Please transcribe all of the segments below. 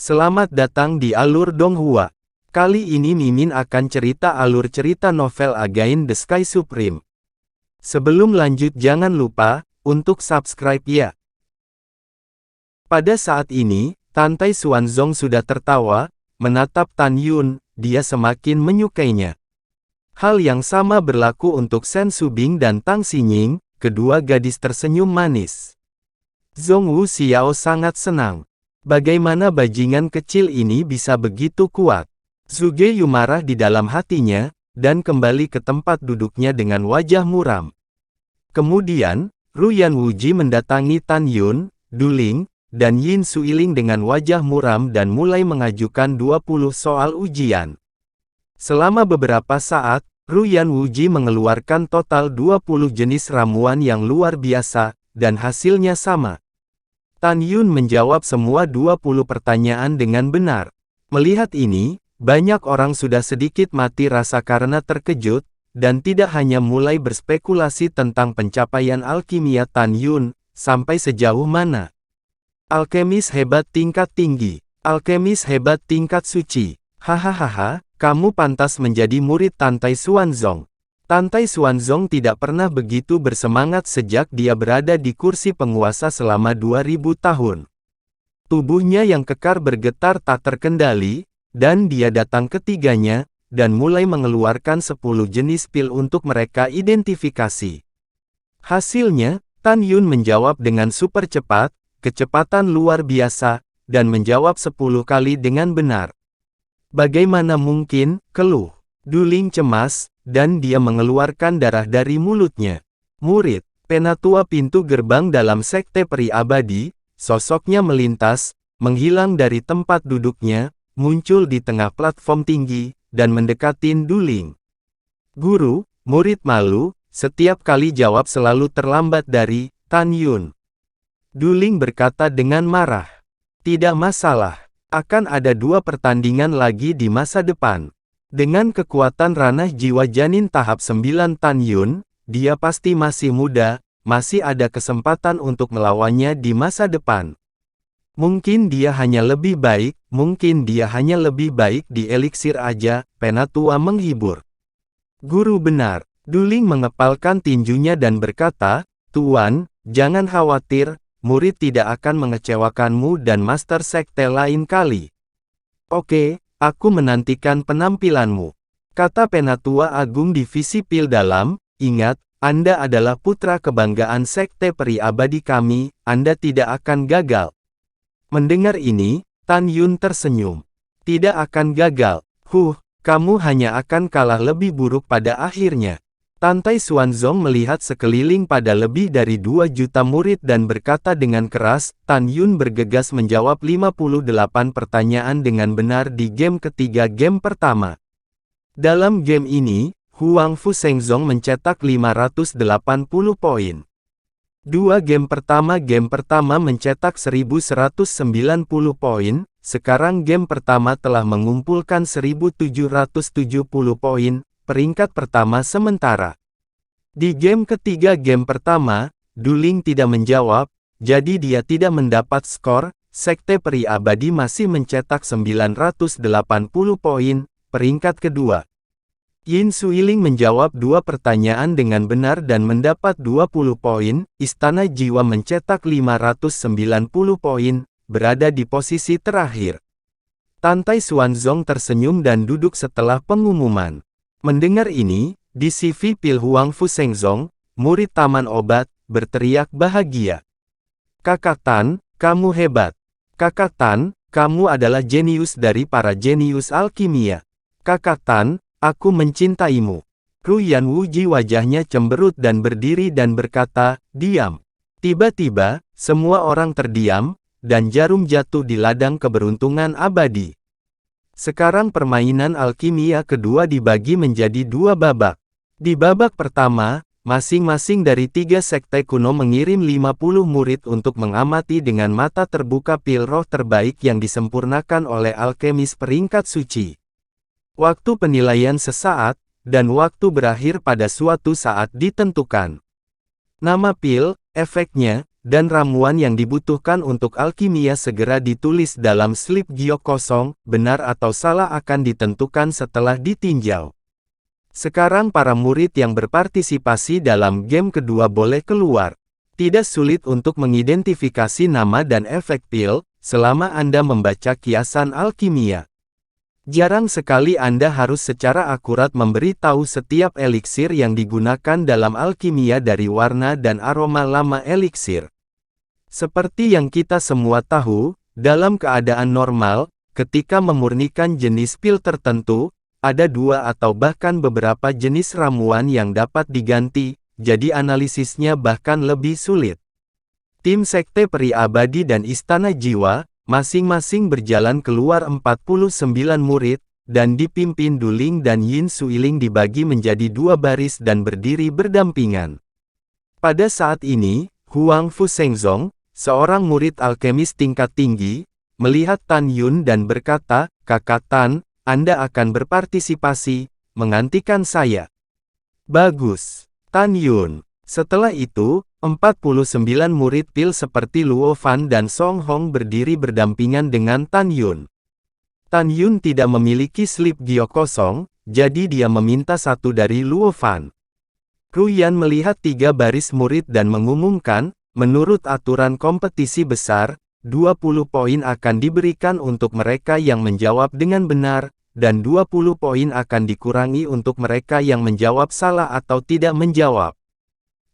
Selamat datang di Alur Donghua. Kali ini Mimin akan cerita alur cerita novel Again the Sky Supreme. Sebelum lanjut jangan lupa, untuk subscribe ya. Pada saat ini, Tantai Xuanzong sudah tertawa, menatap Tan Yun, dia semakin menyukainya. Hal yang sama berlaku untuk Shen Subing dan Tang Xinying, kedua gadis tersenyum manis. Zhong Wu Xiao sangat senang. Bagaimana bajingan kecil ini bisa begitu kuat? Zhu Geyu marah di dalam hatinya, dan kembali ke tempat duduknya dengan wajah muram. Kemudian, Ruyan Wuji mendatangi Tan Yun, Du Ling, dan Yin Suiling dengan wajah muram dan mulai mengajukan 20 soal ujian. Selama beberapa saat, Ruyan Wuji mengeluarkan total 20 jenis ramuan yang luar biasa, dan hasilnya sama. Tan Yun menjawab semua 20 pertanyaan dengan benar. Melihat ini, banyak orang sudah sedikit mati rasa karena terkejut, dan tidak hanya mulai berspekulasi tentang pencapaian alkimia Tan Yun, sampai sejauh mana. Alkemis hebat tingkat tinggi, alkemis hebat tingkat suci. Hahaha, kamu pantas menjadi murid Tantai Xuanzong. Tantai Xuanzong tidak pernah begitu bersemangat sejak dia berada di kursi penguasa selama 2000 tahun. Tubuhnya yang kekar bergetar tak terkendali, dan dia datang ketiganya, dan mulai mengeluarkan 10 jenis pil untuk mereka identifikasi. Hasilnya, Tan Yun menjawab dengan super cepat, kecepatan luar biasa, dan menjawab 10 kali dengan benar. Bagaimana mungkin, keluh. Du Ling cemas, dan dia mengeluarkan darah dari mulutnya. Murid, penatua pintu gerbang dalam sekte peri abadi, sosoknya melintas, menghilang dari tempat duduknya, muncul di tengah platform tinggi, dan mendekatin Du Ling. Guru, murid malu, setiap kali jawab selalu terlambat dari Tan Yun. Du Ling berkata dengan marah. Tidak masalah, akan ada 2 pertandingan lagi di masa depan. Dengan kekuatan ranah jiwa janin tahap 9 Tan Yun, dia pasti masih muda, masih ada kesempatan untuk melawannya di masa depan. Mungkin dia hanya lebih baik di eliksir aja, penatua menghibur. Guru benar, Du Ling mengepalkan tinjunya dan berkata, Tuan, jangan khawatir, murid tidak akan mengecewakanmu dan master sekte lain kali. Oke. Aku menantikan penampilanmu, kata Penatua Agung Divisi Pil Dalam. Ingat, Anda adalah putra kebanggaan sekte peri abadi kami, Anda tidak akan gagal. Mendengar ini, Tan Yun tersenyum. Tidak akan gagal, kamu hanya akan kalah lebih buruk pada akhirnya. Tantai Xuanzong melihat sekeliling pada lebih dari 2 juta murid dan berkata dengan keras, Tan Yun bergegas menjawab 58 pertanyaan dengan benar di game ketiga game pertama. Dalam game ini, Huang Fushengzong mencetak 580 poin. 2 game pertama mencetak 1190 poin, sekarang game pertama telah mengumpulkan 1770 poin, peringkat pertama sementara. Di game ketiga game pertama, Du Ling tidak menjawab, jadi dia tidak mendapat skor. Sekte peri abadi masih mencetak 980 poin, peringkat kedua. Yin Suiling menjawab 2 pertanyaan dengan benar dan mendapat 20 poin, Istana Jiwa mencetak 590 poin, berada di posisi terakhir. Tantai Xuanzong tersenyum dan duduk setelah pengumuman. Mendengar ini, di CV Pil Huang Fushengzong, murid taman obat, berteriak bahagia. Kakak Tan, kamu hebat. Kakak Tan, kamu adalah jenius dari para jenius alkimia. Kakak Tan, aku mencintaimu. Ruyan Wuji wajahnya cemberut dan berdiri dan berkata, diam. Tiba-tiba, semua orang terdiam, dan jarum jatuh di ladang keberuntungan abadi. Sekarang permainan alkimia kedua dibagi menjadi 2 babak. Di babak pertama, masing-masing dari 3 sekte kuno mengirim 50 murid untuk mengamati dengan mata terbuka pil roh terbaik yang disempurnakan oleh alkemis peringkat suci. Waktu penilaian sesaat, dan waktu berakhir pada suatu saat ditentukan. Nama pil, efeknya, dan ramuan yang dibutuhkan untuk alkimia segera ditulis dalam slip giok kosong, benar atau salah akan ditentukan setelah ditinjau. Sekarang para murid yang berpartisipasi dalam game kedua boleh keluar. Tidak sulit untuk mengidentifikasi nama dan efek pil, selama Anda membaca kiasan alkimia. Jarang sekali Anda harus secara akurat memberi tahu setiap eliksir yang digunakan dalam alkimia dari warna dan aroma lama eliksir. Seperti yang kita semua tahu, dalam keadaan normal, ketika memurnikan jenis pil tertentu, ada dua atau bahkan beberapa jenis ramuan yang dapat diganti, jadi analisisnya bahkan lebih sulit. Tim Sekte Peri Abadi dan Istana Jiwa, masing-masing berjalan keluar 49 murid, dan dipimpin Duling dan Yin Suiling dibagi menjadi dua baris dan berdiri berdampingan. Pada saat ini, Huang Fusengzong, seorang murid alkemis tingkat tinggi, melihat Tan Yun dan berkata, "Kakak Tan, Anda akan berpartisipasi, menggantikan saya." "Bagus, Tan Yun." Setelah itu, 49 murid pil seperti Luo Fan dan Song Hong berdiri berdampingan dengan Tan Yun. Tan Yun tidak memiliki slip giok kosong, jadi dia meminta satu dari Luo Fan. Ruyan melihat 3 baris murid dan mengumumkan, menurut aturan kompetisi besar, 20 poin akan diberikan untuk mereka yang menjawab dengan benar, dan 20 poin akan dikurangi untuk mereka yang menjawab salah atau tidak menjawab.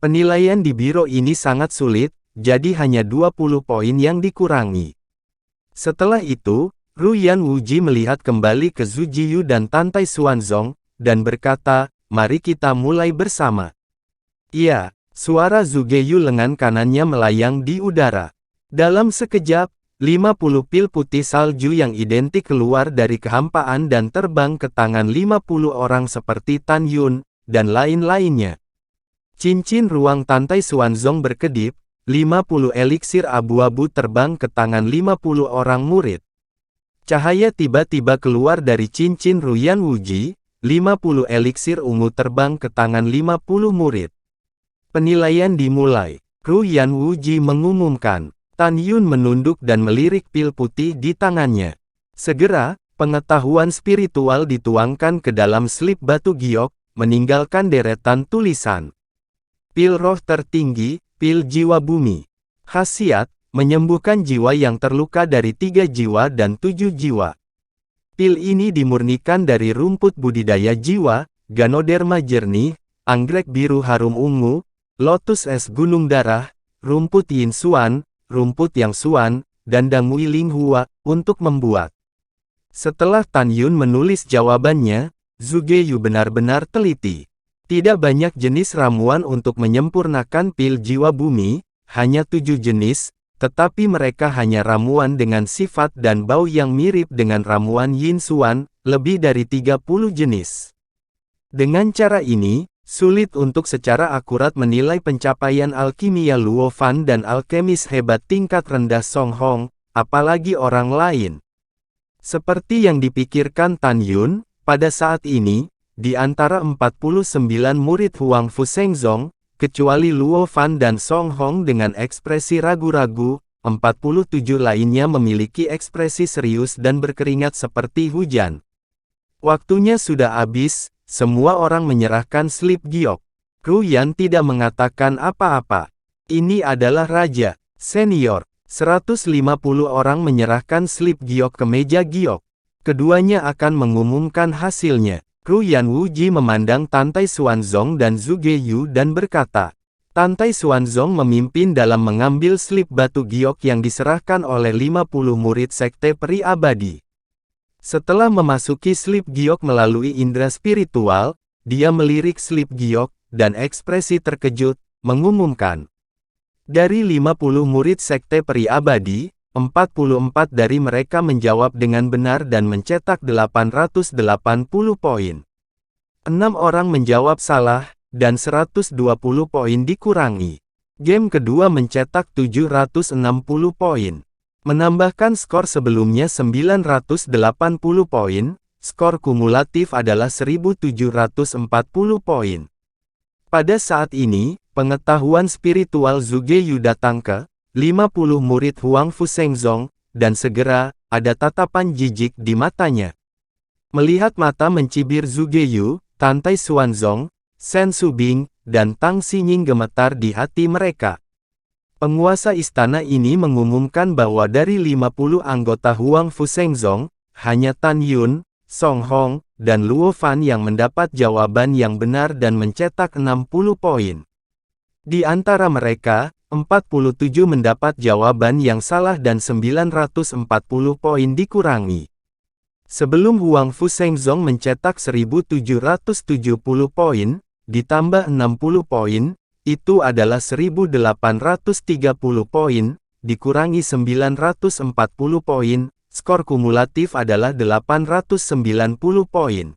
Penilaian di biro ini sangat sulit, jadi hanya 20 poin yang dikurangi. Setelah itu, Ruyan Wuji melihat kembali ke Zhu Jiyu dan Tantai Xuanzong, dan berkata, "Mari kita mulai bersama." "Iya," suara Zhu Geyu lengan kanannya melayang di udara. Dalam sekejap, 50 pil putih salju yang identik keluar dari kehampaan dan terbang ke tangan 50 orang seperti Tan Yun, dan lain-lainnya. Cincin ruang Tantai Xuanzong berkedip, 50 eliksir abu-abu terbang ke tangan 50 orang murid. Cahaya tiba-tiba keluar dari cincin Ruyan Wuji, 50 eliksir ungu terbang ke tangan 50 murid. Penilaian dimulai. Ruyan Wuji mengumumkan. Tan Yun menunduk dan melirik pil putih di tangannya. Segera, pengetahuan spiritual dituangkan ke dalam slip batu giok, meninggalkan deretan tulisan. Pil roh tertinggi, pil jiwa bumi. Khasiat, menyembuhkan jiwa yang terluka dari 3 jiwa dan 7 jiwa. Pil ini dimurnikan dari rumput budidaya jiwa, Ganoderma jernih, anggrek biru harum ungu, lotus es gunung darah, rumput Yin Xuan, rumput yang Xuan, dan Dangui Ling Hua, untuk membuat. Setelah Tan Yun menulis jawabannya, Zhu Geyu benar-benar teliti. Tidak banyak jenis ramuan untuk menyempurnakan pil jiwa bumi, hanya 7 jenis, tetapi mereka hanya ramuan dengan sifat dan bau yang mirip dengan ramuan Yin Xuan, lebih dari 30 jenis. Dengan cara ini, sulit untuk secara akurat menilai pencapaian alkimia Luo Fan dan alkemis hebat tingkat rendah Song Hong, apalagi orang lain. Seperti yang dipikirkan Tan Yun, pada saat ini, di antara 49 murid Huang Fusengzong, kecuali Luo Fan dan Song Hong dengan ekspresi ragu-ragu, 47 lainnya memiliki ekspresi serius dan berkeringat seperti hujan. Waktunya sudah habis, semua orang menyerahkan slip giok. Ruyan tidak mengatakan apa-apa. Ini adalah raja, senior. 150 orang menyerahkan slip giok ke meja giok. Keduanya akan mengumumkan hasilnya. Ruyan Wuji memandang Tantai Xuanzong dan Zhu Geyu dan berkata, Tantai Xuanzong memimpin dalam mengambil slip batu giok yang diserahkan oleh 50 murid Sekte Peri Abadi. Setelah memasuki slip giok melalui indera spiritual, dia melirik slip giok, dan ekspresi terkejut, mengumumkan. Dari 50 murid Sekte Peri Abadi, 44 dari mereka menjawab dengan benar dan mencetak 880 poin. 6 orang menjawab salah, dan 120 poin dikurangi. Game kedua mencetak 760 poin. Menambahkan skor sebelumnya 980 poin, skor kumulatif adalah 1740 poin. Pada saat ini, pengetahuan spiritual Zhuge Yu datang ke 50 murid Huang Fushengzong, dan segera, ada tatapan jijik di matanya. Melihat mata mencibir Zhuge Yu, Tantai Xuanzong, Shen Subing, dan Tang Xinying gemetar di hati mereka. Penguasa istana ini mengumumkan bahwa dari 50 anggota Huang Fushengzong, hanya Tan Yun, Song Hong, dan Luo Fan yang mendapat jawaban yang benar dan mencetak 60 poin. Di antara mereka, 47 mendapat jawaban yang salah dan 940 poin dikurangi. Sebelum Huang Fushengzong mencetak 1770 poin, ditambah 60 poin, itu adalah 1830 poin, dikurangi 940 poin, skor kumulatif adalah 890 poin.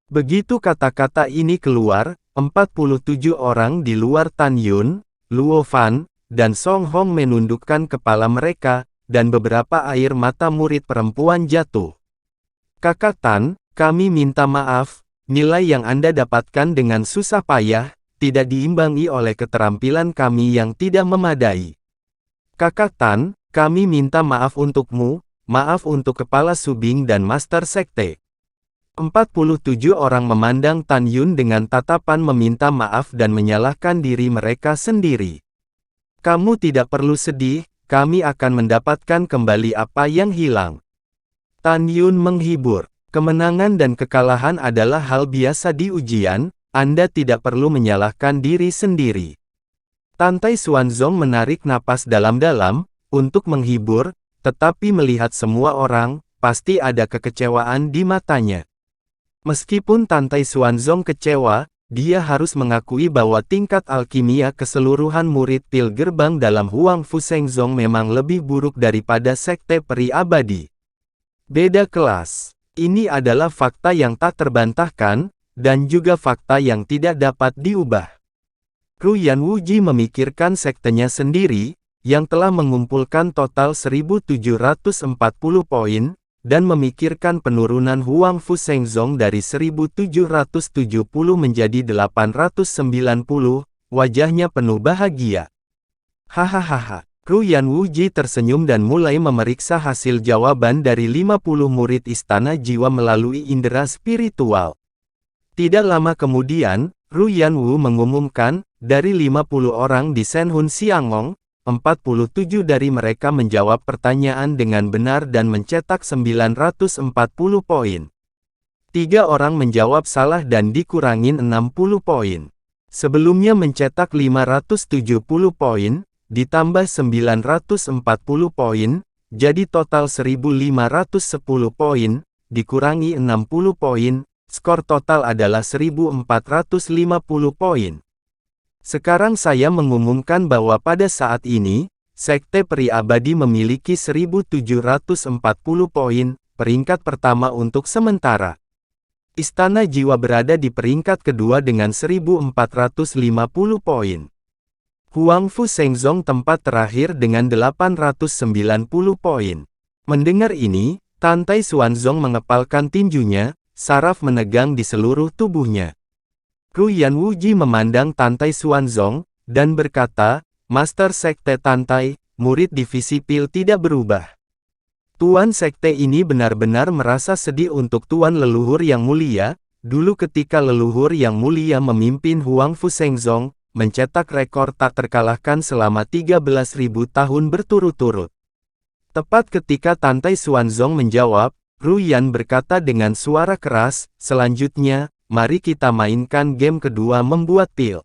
Begitu kata-kata ini keluar, 47 orang di luar Tan Yun, Luo Fan, dan Song Hong menundukkan kepala mereka, dan beberapa air mata murid perempuan jatuh. Kakak Tan, kami minta maaf, nilai yang Anda dapatkan dengan susah payah, tidak diimbangi oleh keterampilan kami yang tidak memadai. Kakak Tan, kami minta maaf untukmu, maaf untuk Kepala Subing dan Master Sekte. 47 orang memandang Tan Yun dengan tatapan meminta maaf dan menyalahkan diri mereka sendiri. Kamu tidak perlu sedih, kami akan mendapatkan kembali apa yang hilang. Tan Yun menghibur. Kemenangan dan kekalahan adalah hal biasa di ujian, Anda tidak perlu menyalahkan diri sendiri. Tantai Xuanzong menarik napas dalam-dalam, untuk menghibur, tetapi melihat semua orang, pasti ada kekecewaan di matanya. Meskipun Tantai Xuanzong kecewa, dia harus mengakui bahwa tingkat alkimia keseluruhan murid pil gerbang dalam Huang Fushengzong memang lebih buruk daripada sekte peri abadi. Beda kelas. Ini adalah fakta yang tak terbantahkan, dan juga fakta yang tidak dapat diubah. Ruyan Wuji memikirkan sektenya sendiri, yang telah mengumpulkan total 1740 poin, dan memikirkan penurunan Huang Fushengzong dari 1770 menjadi 890, wajahnya penuh bahagia. Hahaha. Ruyan Wuji tersenyum dan mulai memeriksa hasil jawaban dari 50 murid Istana Jiwa melalui indera spiritual. Tidak lama kemudian, Ruyan Wu mengumumkan, dari 50 orang di Shenhun Xiangong, 47 dari mereka menjawab pertanyaan dengan benar dan mencetak 940 poin. 3 orang menjawab salah dan dikurangin 60 poin. Sebelumnya mencetak 570 poin, ditambah 940 poin, jadi total 1510 poin, dikurangi 60 poin, skor total adalah 1450 poin. Sekarang saya mengumumkan bahwa pada saat ini, Sekte Peri Abadi memiliki 1740 poin, peringkat pertama untuk sementara. Istana Jiwa berada di peringkat kedua dengan 1450 poin. Huang Fushengzong tempat terakhir dengan 890 poin. Mendengar ini, Tantai Xuanzong mengepalkan tinjunya, saraf menegang di seluruh tubuhnya. Ruyan Wuji memandang Tantai Xuanzong, dan berkata, Master Sekte Tantai, murid divisi pil tidak berubah. Tuan Sekte ini benar-benar merasa sedih untuk Tuan Leluhur yang mulia, dulu ketika Leluhur yang mulia memimpin Huang Fushengzong, mencetak rekor tak terkalahkan selama 13.000 tahun berturut-turut. Tepat ketika Tantai Xuanzong menjawab, Ruyan berkata dengan suara keras, selanjutnya, mari kita mainkan game kedua membuat pil.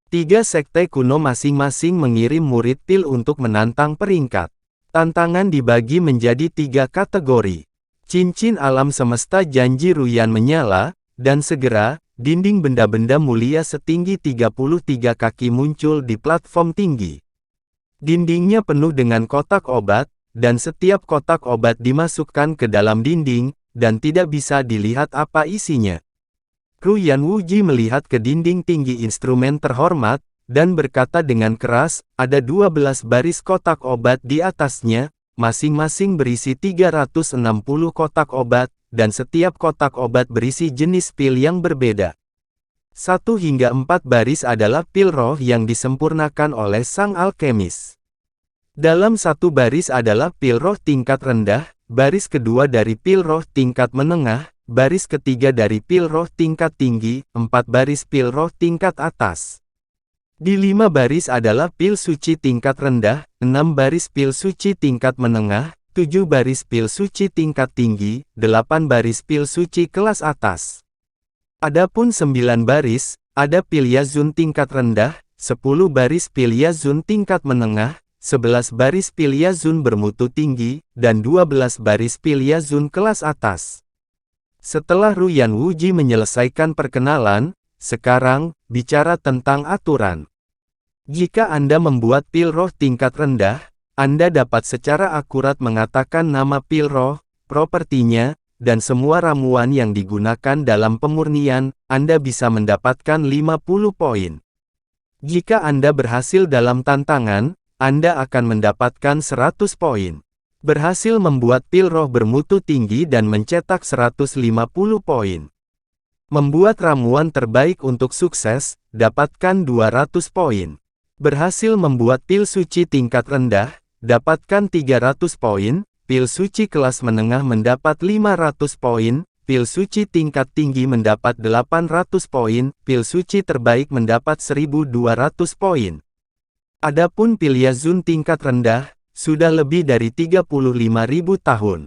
3 sekte kuno masing-masing mengirim murid pil untuk menantang peringkat. Tantangan dibagi menjadi 3 kategori. Cincin alam semesta janji Ruyan menyala, dan segera, dinding benda-benda mulia setinggi 33 kaki muncul di platform tinggi. Dindingnya penuh dengan kotak obat, dan setiap kotak obat dimasukkan ke dalam dinding, dan tidak bisa dilihat apa isinya. Ruyan Wuji melihat ke dinding tinggi instrumen terhormat, dan berkata dengan keras, ada 12 baris kotak obat di atasnya, masing-masing berisi 360 kotak obat, dan setiap kotak obat berisi jenis pil yang berbeda. 1 hingga 4 baris adalah pil roh yang disempurnakan oleh sang alkemis. Dalam satu baris adalah pil roh tingkat rendah, baris kedua dari pil roh tingkat menengah, baris ketiga dari pil roh tingkat tinggi, 4 baris pil roh tingkat atas. Di 5 baris adalah pil suci tingkat rendah, 6 baris pil suci tingkat menengah, 7 baris pil suci tingkat tinggi, 8 baris pil suci kelas atas. Adapun 9 baris, ada pil yazun tingkat rendah, 10 baris pil yazun tingkat menengah, 11 baris pil yazun bermutu tinggi, dan 12 baris pil yazun kelas atas. Setelah Ruyan Wuji menyelesaikan perkenalan, sekarang, bicara tentang aturan. Jika Anda membuat pil roh tingkat rendah, Anda dapat secara akurat mengatakan nama pil roh, propertinya, dan semua ramuan yang digunakan dalam pemurnian. Anda bisa mendapatkan 50 poin. Jika Anda berhasil dalam tantangan, Anda akan mendapatkan 100 poin. Berhasil membuat pil roh bermutu tinggi dan mencetak 150 poin. Membuat ramuan terbaik untuk sukses, dapatkan 200 poin. Berhasil membuat pil suci tingkat rendah, dapatkan 300 poin, pil suci kelas menengah mendapat 500 poin, pil suci tingkat tinggi mendapat 800 poin, pil suci terbaik mendapat 1200 poin. Adapun pil yazun tingkat rendah, sudah lebih dari 35.000 tahun.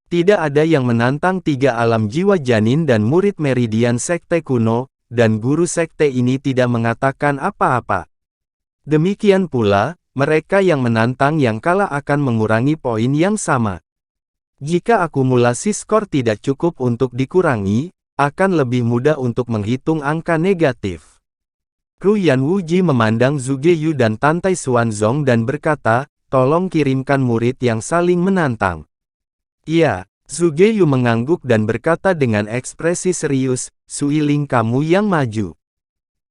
Tidak ada yang menantang 3 alam jiwa janin dan murid meridian sekte kuno, dan guru sekte ini tidak mengatakan apa-apa. Demikian pula, mereka yang menantang yang kalah akan mengurangi poin yang sama. Jika akumulasi skor tidak cukup untuk dikurangi, akan lebih mudah untuk menghitung angka negatif. Ruyan Wuji memandang Zugeyu dan Tantai Xuanzong dan berkata, tolong kirimkan murid yang saling menantang. Iya, Zugeyu mengangguk dan berkata dengan ekspresi serius, Suiling kamu yang maju.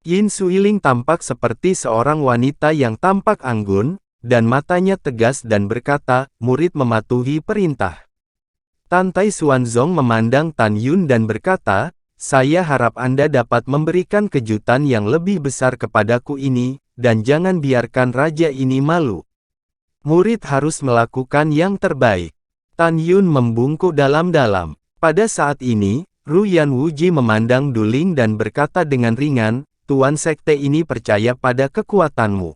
Yin Suiling tampak seperti seorang wanita yang tampak anggun, dan matanya tegas dan berkata, murid mematuhi perintah. Tantai Xuanzong memandang Tan Yun dan berkata, saya harap Anda dapat memberikan kejutan yang lebih besar kepadaku ini, dan jangan biarkan raja ini malu. Murid harus melakukan yang terbaik. Tan Yun membungkuk dalam-dalam. Pada saat ini, Ruyan Wuji memandang Duling dan berkata dengan ringan, Tuan sekte ini percaya pada kekuatanmu.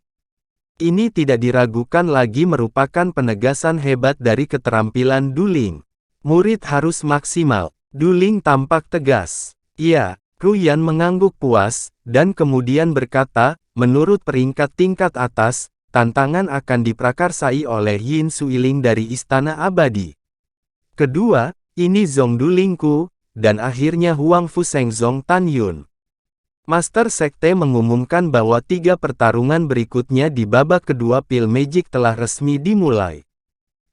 Ini tidak diragukan lagi merupakan penegasan hebat dari keterampilan Duling. Murid harus maksimal. Duling tampak tegas. Iya, Ruyan mengangguk puas, dan kemudian berkata, menurut peringkat tingkat atas, tantangan akan diprakarsai oleh Yin Suiling dari Istana Abadi. Kedua, ini Zong Dulingku, dan akhirnya Huang Fuseng Zong Tan Yun. Master Sekte mengumumkan bahwa 3 pertarungan berikutnya di babak kedua pil Magic telah resmi dimulai.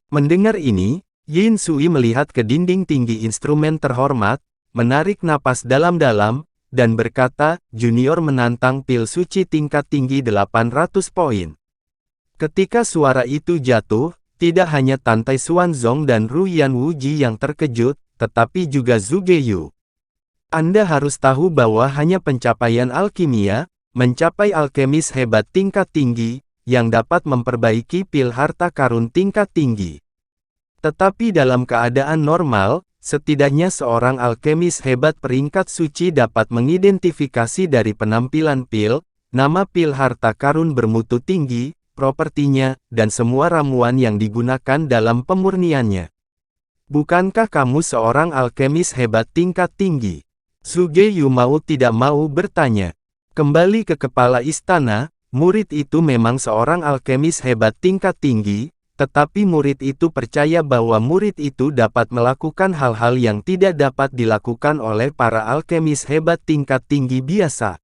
Mendengar ini, Yin Sui melihat ke dinding tinggi instrumen terhormat, menarik napas dalam-dalam, dan berkata, junior menantang pil suci tingkat tinggi 800 poin. Ketika suara itu jatuh, tidak hanya Tantai Xuanzong dan Ruyan Wuji yang terkejut, tetapi juga Zugeyu. Anda harus tahu bahwa hanya pencapaian alkimia, mencapai alkemis hebat tingkat tinggi, yang dapat memperbaiki pil harta karun tingkat tinggi. Tetapi dalam keadaan normal, setidaknya seorang alkemis hebat peringkat suci dapat mengidentifikasi dari penampilan pil, nama pil harta karun bermutu tinggi, propertinya, dan semua ramuan yang digunakan dalam pemurniannya. Bukankah kamu seorang alkemis hebat tingkat tinggi? Zugeyu mau tidak mau bertanya. Kembali ke kepala istana, murid itu memang seorang alkemis hebat tingkat tinggi, tetapi murid itu percaya bahwa murid itu dapat melakukan hal-hal yang tidak dapat dilakukan oleh para alkemis hebat tingkat tinggi biasa.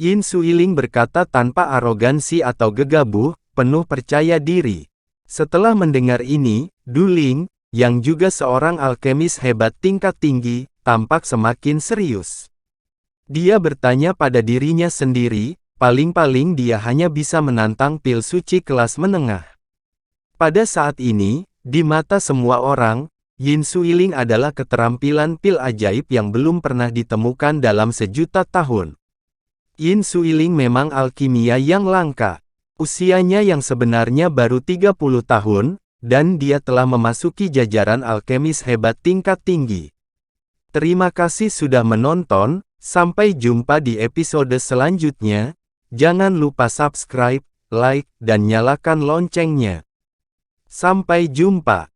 Yin Suiling berkata tanpa arogansi atau gegabah, penuh percaya diri. Setelah mendengar ini, Duling, yang juga seorang alkemis hebat tingkat tinggi, tampak semakin serius. Dia bertanya pada dirinya sendiri, paling-paling dia hanya bisa menantang pil suci kelas menengah. Pada saat ini, di mata semua orang, Yin Suiling adalah keterampilan pil ajaib yang belum pernah ditemukan dalam sejuta tahun. Yin Suiling memang alkimia yang langka. Usianya yang sebenarnya baru 30 tahun, dan dia telah memasuki jajaran alkemis hebat tingkat tinggi. Terima kasih sudah menonton, sampai jumpa di episode selanjutnya. Jangan lupa subscribe, like, dan nyalakan loncengnya. Sampai jumpa.